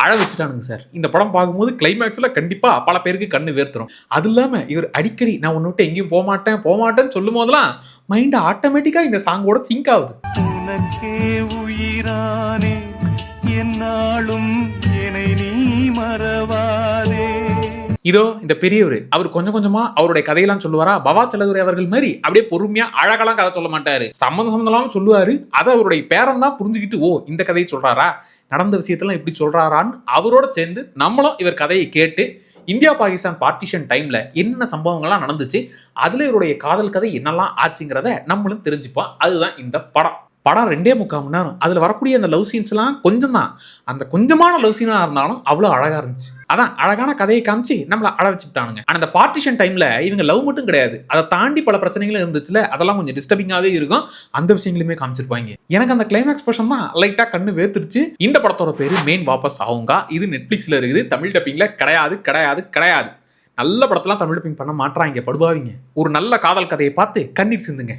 அழ வச்சுட்டானுங்க சார். இந்த படம் பார்க்கும்போது கிளைமேக்ஸ்ல கண்டிப்பா பல பேருக்கு கண்ணு வேர்த்துரும். அது இல்லாம இவர் அடிக்கடி நான் உன்ன விட்டு எங்கேயும் போமாட்டேன்னு சொல்லும் போதெல்லாம் மைண்ட் ஆட்டோமேட்டிக்கா இந்த சாங்கோட சிங்க் ஆகுது. உனக்கே உயிரானே என்னாலும் என்னை நீ மறவாதே. இதோ இந்த பெரியவர் அவர் கொஞ்சம் கொஞ்சமா அவருடைய கதையெல்லாம் சொல்லுவாரா, பவா செல்லதுரை அவர்கள் மாதிரி அப்படியே பொறுமையா அழகெல்லாம் கதை சொல்ல மாட்டாரு. சம்பந்தம் சொல்லுவாரு. அதை அவருடைய பேரன் தான் புரிஞ்சுக்கிட்டு, ஓ இந்த கதையை சொல்றாரா, நடந்த விஷயத்தெல்லாம் இப்படி சொல்றாரான்னு அவரோட சேர்ந்து நம்மளும் இவர் கதையை கேட்டு இந்தியா பாகிஸ்தான் பார்ட்டிஷன் டைம்ல என்ன சம்பவங்கள்லாம் நடந்துச்சு, அதுல இவருடைய காதல் கதை என்னெல்லாம் ஆச்சுங்கிறத நம்மளும் தெரிஞ்சுப்போம். அதுதான் இந்த படம். படம் 2.25 மணி நேரம். அதில் வரக்கூடிய அந்த லவ் சீன்ஸ்லாம் கொஞ்சம் தான். அந்த கொஞ்சமான லவ் சீனாக இருந்தாலும் அவ்வளோ அழகாக இருந்துச்சு. அதான் அழகான கதையை காமிச்சு நம்மளை அழ வச்சுட்டானுங்க. ஆனால் அந்த பார்ட்டிஷன் டைமில் இவங்க லவ் மட்டும் கிடையாது, அதை தாண்டி பல பிரச்சனைகளும் இருந்துச்சுல, அதெல்லாம் கொஞ்சம் டிஸ்டர்பிங்காகவே இருக்கும். அந்த விஷயங்களுமே காமிச்சிருப்பாங்க. எனக்கு அந்த கிளைமேக்ஸ் போர்ஷன் தான் லைட்டாக கண்ணு வேர்த்துருச்சு. இந்த படத்தோட பேர் மெயின் வாபஸ் ஆவுங்கா. இது நெட்ஃப்ளிக்ஸில் இருக்குது. தமிழ் டப்பிங்கில் கிடையாது. நல்ல படத்தெல்லாம் தமிழ் டப்பிங் பண்ண மாட்றாங்க, படுபாவிங்க. ஒரு நல்ல காதல் கதையை பார்த்து கண்ணீர் சிந்துங்க.